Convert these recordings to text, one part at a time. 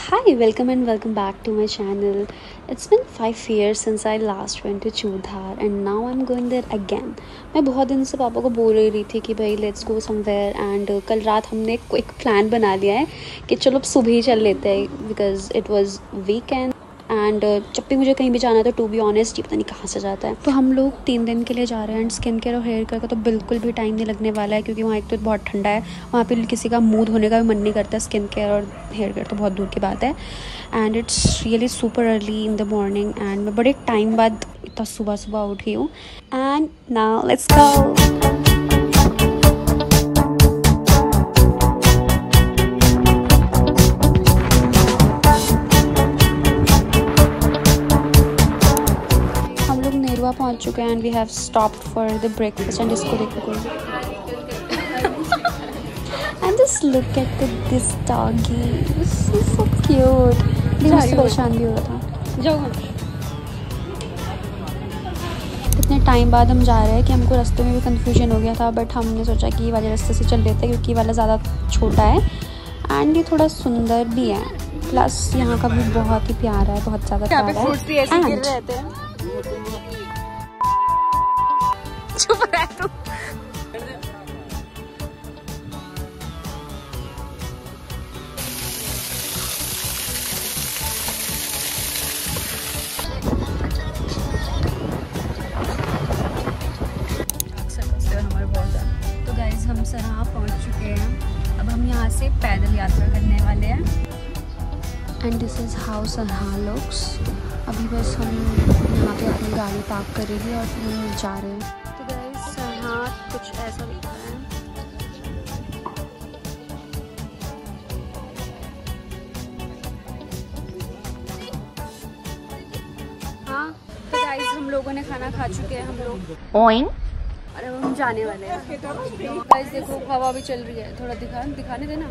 Hi, welcome and welcome back to my channel. It's been 5 years since I last went to Chudhar and now I'm going there again. मैं बहुत दिन से पापा को बोल रही थी कि भाई लेट्स गो समवेयर एंड कल रात हमने एक क्विक प्लान बना लिया है कि चलो अब सुबह ही चल लेते हैं because it was weekend and जब भी मुझे कहीं भी जाना था टू बी ऑनेस्ट ये पता नहीं कहाँ से जाता है। तो हम लोग 3 दिन के लिए जा रहे हैं एंड स्किन केयर और हेयर केयर का तो बिल्कुल भी टाइम नहीं लगने वाला है क्योंकि वहाँ एक तो बहुत ठंडा है, वहाँ पे किसी का मूड होने का भी मन नहीं करता। स्किन केयर और हेयर केयर तो बहुत दूर की बात है and it's really super early in the morning and मैं बड़े टाइम बाद इतना सुबह सुबह उठी हूँ एंड नाउ लेट्स गो। पहुंच चुके हैं and we have stopped for the breakfast and इसको देखो and just look at this doggy so cute. मुझसे परेशान भी हो रहा था। जाओ इतने टाइम बाद हम जा रहे हैं कि हमको रास्ते में भी कंफ्यूजन हो गया था बट हमने सोचा कि ये वाले रास्ते से चल लेते हैं क्योंकि ये वाला ज़्यादा छोटा है एंड ये थोड़ा सुंदर भी है प्लस यहाँ का भी बहुत ही प्यारा है, बहुत ज़्यादा प्यारा है। चुप रह तू। तो गाइज हम सराहा पहुंच चुके हैं। अब हम यहाँ से पैदल यात्रा करने वाले हैं एंड दिस इज हाउ सराहा लुक्स। अभी बस हम यहाँ पे अपनी गाड़ी पार्क करेंगे और फिर हम जा रहे हैं। तो गाइस सराहा कुछ ऐसा लिखा है। हाँ तो गाइस हम लोगों ने खाना खा चुके हैं हम लोग और अब हम जाने वाले हैं। गाइस देखो हवा भी चल रही है, थोड़ा दिखाने देना।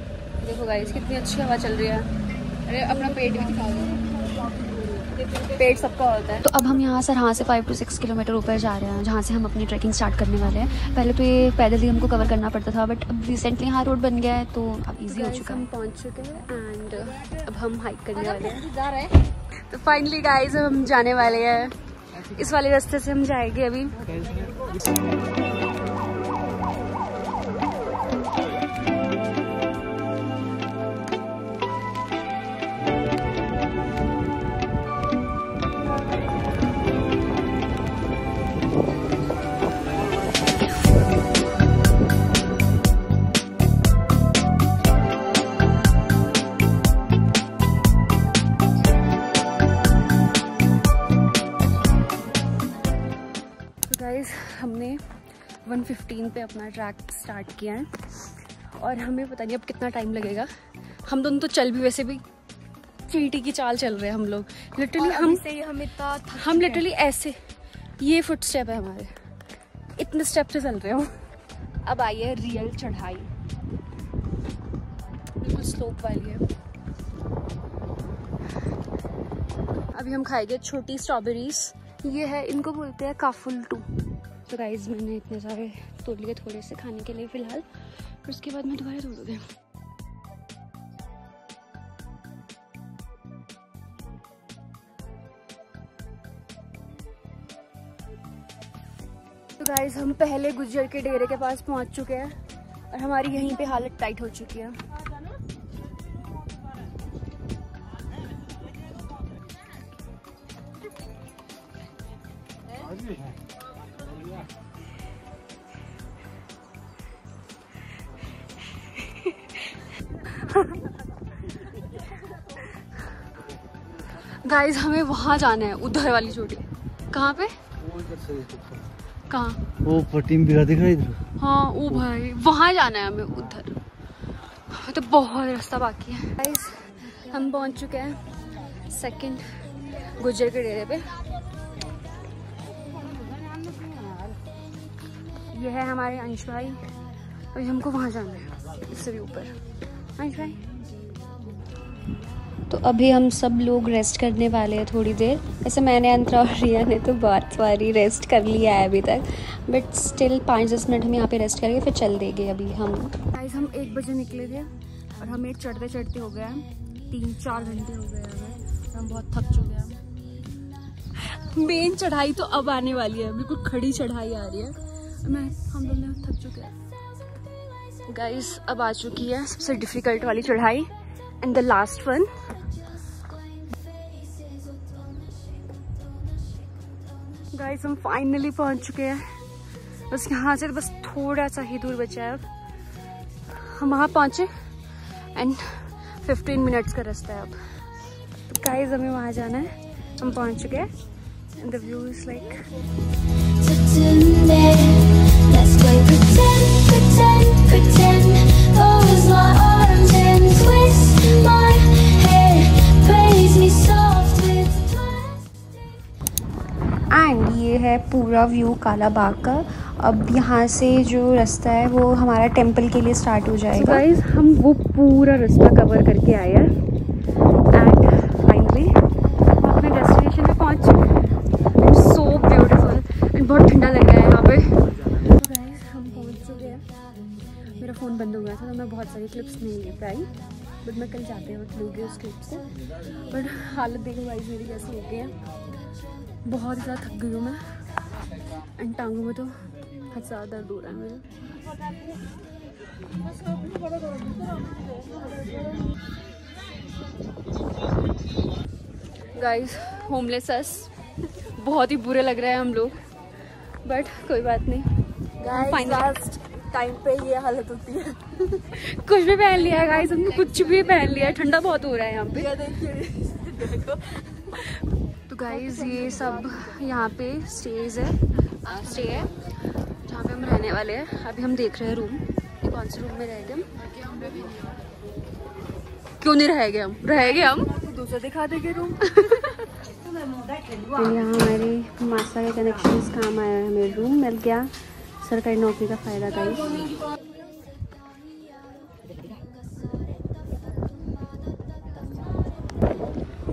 देखो गाइस कितनी अच्छी हवा चल रही है। अरे अपना पेट भी दिखा दो, पेट सबका होता है। तो अब हम यहाँ सराहा से 5 to 6 किलोमीटर ऊपर जा रहे हैं जहाँ से हम अपनी ट्रैकिंग स्टार्ट करने वाले हैं। पहले तो ये पैदल ही हमको कवर करना पड़ता था बट अब रिसेंटली यहाँ रोड बन गया है तो अब इजी हो चुका है। हम पहुँच चुके हैं एंड अब हम हाइक करने वाले हैं। तो फाइनली गाइस अब हम जाने वाले हैं, इस वाले रास्ते से हम जाएंगे अभी। हमने 1:15 पे अपना ट्रैक स्टार्ट किया है और हमें पता नहीं अब कितना टाइम लगेगा। हम दोनों तो चल भी वैसे भी चींटी की चाल चल रहे हैं हम लोग लिटरली। हम लिटरली ऐसे ये फुट स्टेप है हमारे, इतने स्टेप से चल रहे हो। अब आई है रियल चढ़ाई, बिल्कुल स्लोप वाली है। अभी हम खाएंगे छोटी स्ट्रॉबेरीज, ये है इनको बोलते हैं काफुलटू। तो गाइस मैंने इतने सारे तोड़ लिए थोड़े से खाने के लिए फिलहाल, फिर उसके बाद मैं दोबारा तोड़ूंगी। तो गाइस हम पहले गुज्जर के डेरे के पास पहुंच चुके हैं और हमारी यहीं पे हालत टाइट हो चुकी है। गाइस हमें वहाँ जाना है, उधर वाली चोटी। कहाँ पे? कहाँ? वो पट्टी में दिख रहा है। हाँ ओ भाई वहाँ जाना है हमें, उधर। तो बहुत रास्ता बाकी है। गाइस हम पहुँच चुके हैं सेकंड गुज्जर के डेरे पे। ये है हमारे अंश भाई और हमको वहाँ जाना है इससे भी ऊपर। अंश भाई तो अभी हम सब लोग रेस्ट करने वाले हैं थोड़ी देर। वैसे मैंने अंतरा और रिया ने तो बहुत सारी रेस्ट कर लिया है अभी तक बट स्टिल 5-10 मिनट हम यहाँ पे रेस्ट करेंगे फिर चल देंगे अभी हम। गाइस हम 1 बजे निकले थे और हमें चढ़ते चढ़ते हो गया 3-4 घंटे हो गए हमें, हम बहुत थक चुके हैं। मेन चढ़ाई तो अब आने वाली है, बिल्कुल खड़ी चढ़ाई आ रही है। हम लोग थक चुके हैं गाइस। अब आ चुकी है सबसे डिफिकल्ट वाली चढ़ाई and the last one. Guys हम फाइनली पहुंच चुके हैं, बस यहाँ से बस थोड़ा सा ही दूर बचा है। अब हम वहाँ पहुँचे एंड 15 मिनट्स का रास्ता है अब। तो गाइस हमें वहाँ जाना है, हम पहुँच चुके हैं and the view is like. And ये है पूरा व्यू काला बाग का। अब यहाँ से जो रास्ता है वो हमारा टेंपल के लिए स्टार्ट हो जाएगा। गाइस हम वो पूरा रास्ता कवर करके आए हैं एंड फाइनली हम अपने डेस्टिनेशन पे पहुँच चुके हैं। इट्स सो ब्यूटीफुल एंड बहुत ठंडा लग रहा है यहाँ पे। गाइस हम पहुँच चुके हैं। मेरा फ़ोन बंद हो गया था तो मैं बहुत सारी क्लिप्स नहीं ले पाई, बट मैं कल जाते वक्त लूँगी उस क्लिप से। बट हालत देखो गाइस मेरी कैसी हो गई है, बहुत ही ज़्यादा थक गई हूँ मैं एंड टांगों में तो बहुत ज़्यादा दर्द हो रहा है मेरे। गाइस होमलेस अस, बहुत ही बुरे लग रहे हैं हम लोग, बट कोई बात नहीं। गाइस टाइम पे ये हालत होती है। कुछ भी पहन लिया है गाइस, हमने कुछ भी पहन लिया है, ठंडा बहुत हो रहा है यहाँ पे। तो गाइस ये सब यहाँ पे स्टे है जहाँ पे हम रहने वाले हैं। अभी हम देख रहे हैं रूम, ये कौन से रूम में रहेंगे हम। क्यों नहीं रहेंगे हम, दूसरा दिखा देंगे रूम। यहाँ हमारी मासा के कनेक्शन काम आया है, हमें रूम मिल गया। सरकारी नौकरी का फायदा गाइस।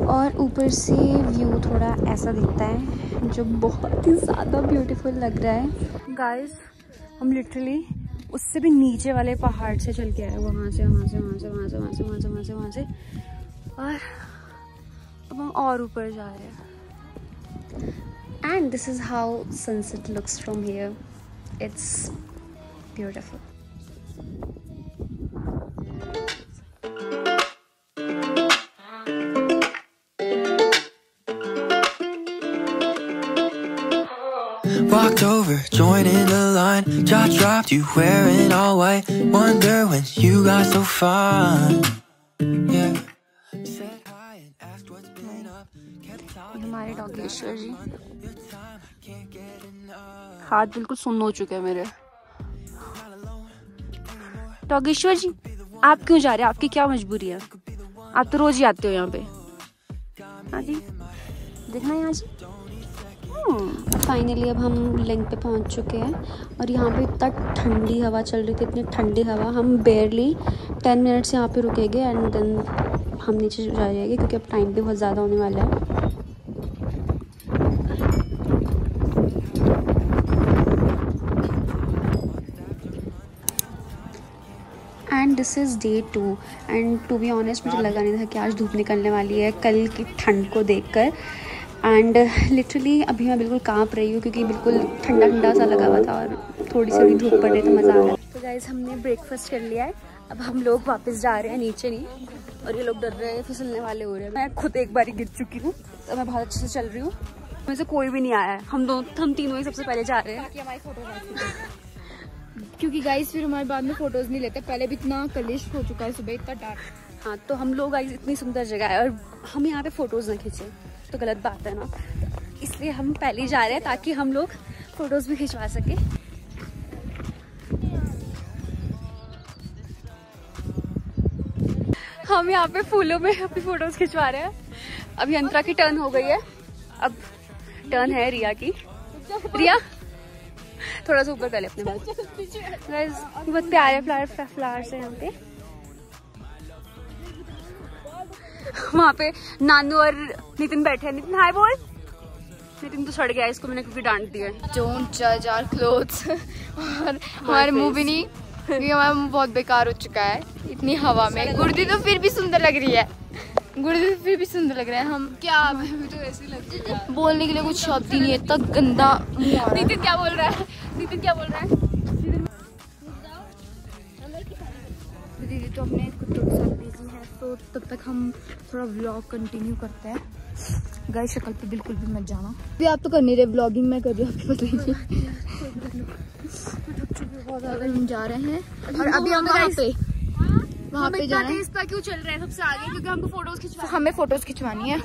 और ऊपर से व्यू थोड़ा ऐसा दिखता है जो बहुत ही ज़्यादा ब्यूटीफुल लग रहा है। गाइस हम लिटरली उससे भी नीचे वाले पहाड़ से चल के आए, वहाँ से और अब हम और ऊपर जा रहे हैं। And this is how sunset looks from here, it's beautiful. Walked over, joining the line. Jaw dropped, you wearing all white. Wonder when you got so fine. Yeah. Said hi and asked what's been up. Kept talking. हमारे डॉगेश्वर जी हाथ बिल्कुल सुन्न हो चुके हैं मेरे। डॉगेश्वर जी आप क्यों जा रहे हैं, आपकी क्या मजबूरी है? आप तो रोज ही आते हो यहाँ पे। हाँ जी देखना यहाँ जी। फाइनली अब हम लिंक पे पहुंच चुके हैं और यहाँ पे इतना ठंडी हवा चल रही थी, इतनी ठंडी हवा। हम बेयरली 10 मिनट्स यहाँ पे रुकेंगे एंड देन हम नीचे जा जाएंगे क्योंकि अब टाइम भी बहुत ज़्यादा होने वाला है। And this is day 2 and to be honest मुझे लगा नहीं था कि आज धूप निकलने वाली है कल की ठंड को देखकर। एंड लिटरली अभी मैं बिल्कुल काँप रही हूँ क्योंकि बिल्कुल ठंडा ठंडा सा लगा हुआ था और थोड़ी सी धूप पड़ रही तो मज़ा आ रहा है। तो गाइस हमने ब्रेकफास्ट कर लिया है, अब हम लोग वापस जा रहे हैं नीचे नहीं, और ये लोग डर रहे हैं, फिसलने वाले हो रहे हैं। मैं खुद एक बार गिर चुकी हूँ तो मैं बहुत अच्छे से चल रही हूँ। मुझे से कोई भी नहीं आया है, हम तीनों ही सबसे पहले जा रहे हैं हमारी फोटो क्योंकि गाइस फिर हमारे बाद में फोटोज नहीं लेते। पहले भी इतना कलिश हो चुका है सुबह, इतना डार्क। हाँ तो हम लोग गाइस इतनी सुंदर जगह है और हम यहाँ पे फोटोज ना खींचे तो गलत बात है ना, इसलिए हम पहले ही जा रहे हैं ताकि हम लोग फोटोज भी खिंचवा सके। हम यहाँ पे फूलों में अपनी फोटोज खिंचवा रहे हैं। अभी अंतरा की टर्न हो गई है, अब टर्न है रिया की। रिया थोड़ा सा ऊपर कर ले अपने बाल। बहुत प्यारे फ्लावर्स हैं यहाँ पे। वहाँ पे नानू और नितिन बैठे हैं। नितिन हाय बोल। नितिन तो सड़ गया इसको मैंने क्योंकि डांट दिया। डोंट जज आवर क्लोथ्स। और हमारे मुंह भी नहीं क्योंकि हमारा मुँह बहुत बेकार हो चुका है इतनी हवा में। गुर्दी तो फिर भी सुंदर लग रही है, गुर्दी तो फिर भी सुंदर लग रहा है। हम क्या भी तो ऐसी लग रही है, बोलने के लिए कुछ शब्द ही नहीं है, इतना गंदा। नितिन क्या बोल रहा है? नितिन क्या बोल रहा है? दीदी तो अपने कुत्तों के साथ बिजी है, तो तब तक हम थोड़ा व्लॉग कंटिन्यू करते हैं। गाइस शक्ल पे बिल्कुल भी मत जाना, भी आप तो कर नहीं रहे व्लॉगिंग, मैं कर रही हूँ, आपको पता ही नहीं। बहुत ज़्यादा हम जा रहे हैं और अभी हम वहाँ पे जा रहे हैं। क्यों चल रहे हैं सबसे आगे? क्योंकि हमको फोटोज खिंचवानी, हमें फोटोज खिंचवानी है।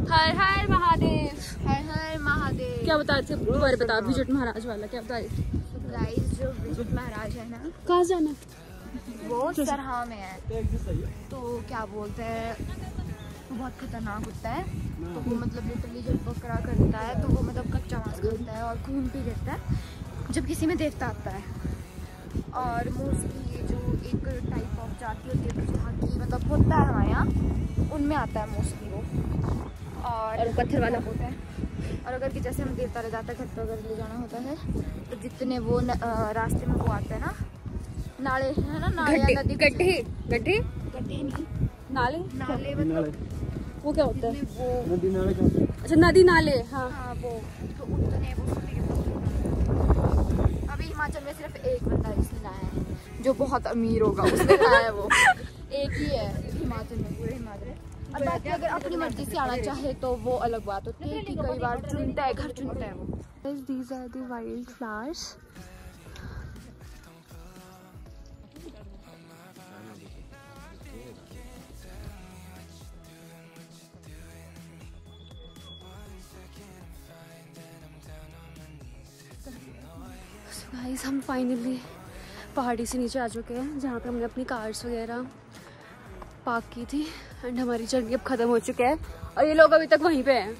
हर हर महादेव, हर हर महादेव। क्या बता रहे थे? दोबारा बता, विजट महाराज वाला क्या बता रहे थे? गाइस जो विजट महाराज है ना, कहाँ जाना है? वो सरहा में है। तो क्या बोलते हैं, वो बहुत खतरनाक होता है। तो वो मतलब लिटरली जब बकरा करता है तो वो मतलब कच्चा मांस खाता है और खून पी लेता है जब किसी में देवता आता है। और मोस्टली जो एक टाइप ऑफ जाति होती है जहाँ की मतलब होता है हमारे यहाँ, उनमें आता है मोस्टली वो। और पत्थर वाला होता है। और अगर कि जैसे हम देवता ले जाता है घर पर अगर ले जाना होता है तो जितने वो रास्ते में वो आते हैं ना, नाले है ना, नाले नदी, गड्ढे गड्ढे गड्ढे नहीं, नाले नाले मतलब वो क्या होता है? वो नदी नाले। अच्छा नदी नाले, हाँ हाँ वो तो उतने वो। अभी हिमाचल में सिर्फ एक बंदा जिसने लाया है, जो बहुत अमीर होगा उसने लाया है, वो एक ही है हिमाचल में, पूरे हिमाचल में। और बाकी अगर अपनी मर्जी से आना चाहे तो वो अलग बात होती है कि कई बार चुनता है, घर चुनता है वो। These are the wild flowers. So guys, हम फाइनली पहाड़ी से नीचे आ चुके हैं जहाँ पे हमने अपनी कार्स वगैरह पार्क की थी। एंड हमारी जर्नी अब ख़त्म हो चुकी है और ये लोग अभी तक वहीं पे हैं।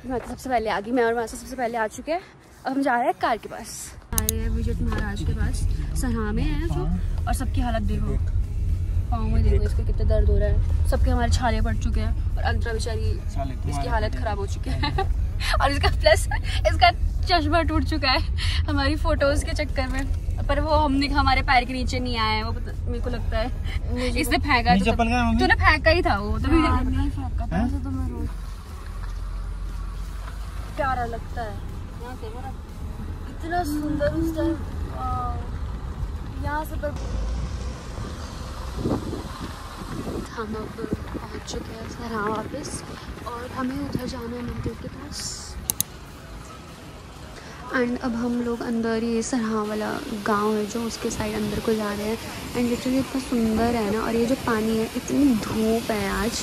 मैं तो सबसे पहले आ गई, मैं और मासा सबसे पहले आ चुके हैं। अब हम जा रहे हैं कार के पास, आ रहे हैं विजट महाराज के पास। सरहा में है जो, और सबकी हालत देखो, पाँव में देखो इसको कितना दर्द हो रहा है। सबके हमारे छाले पड़ चुके हैं और अंतरा बेचारी इसकी हालत ख़राब हो चुकी है। और इसका प्लस इसका चश्मा टूट चुका है हमारी फोटोज़ के चक्कर में। पर वो हमारे पैर के नीचे नहीं आया है, वो मेरे को लगता है इसने फेंका, तूने फेंका ही था वो तो। प्यारा लगता है इतना सुंदर उस टाइम यहाँ से। पर हम अब पहुँच चुके हैं सरहा वापस और हमें उधर जाना है मंदिर के पास। एंड अब हम लोग अंदर ये सरहा वाला गांव है जो उसके साइड अंदर को जा रहे हैं। एंड लिटरली इतना सुंदर है ना, और ये जो पानी है, इतनी धूप है आज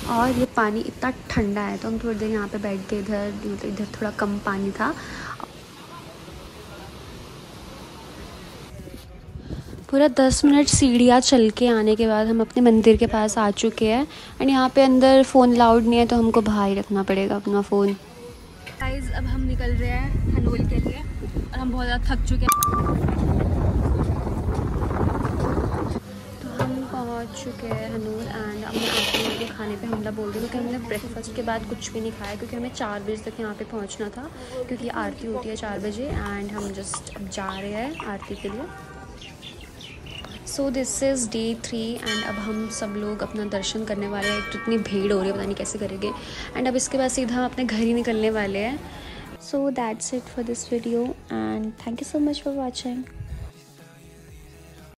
और ये पानी इतना ठंडा है। तो हम थोड़ी देर यहाँ पे बैठ गए, इधर थोड़ा कम पानी था। पूरा 10 मिनट सीढ़ियाँ चल के आने के बाद हम अपने मंदिर के पास आ चुके हैं। एंड यहाँ पे अंदर फ़ोन लाउड नहीं है तो हमको बाहर ही रखना पड़ेगा अपना फ़ोन। गाइस अब हम निकल रहे हैं हनोल के लिए और हम बहुत ज़्यादा थक चुके हैं। तो हम पहुंच चुके हैं हनोल एंड हमने आरती के खाने पे हमला बोल दिया क्योंकि हमने ब्रेकफास्ट के बाद कुछ भी नहीं खाया, क्योंकि हमें 4 बजे तक यहाँ पे पहुंचना था क्योंकि आरती होती है 4 बजे। एंड हम जस्ट अब जा रहे हैं आरती के लिए। So this is day 3 and अब हम सब लोग अपना दर्शन करने वाले हैं। इतनी भीड़ हो रही है, पता नहीं कैसे करेंगे। एंड अब इसके बाद सीधा हम अपने घर ही निकलने वाले हैं। So that's it for this video and thank you so much for watching.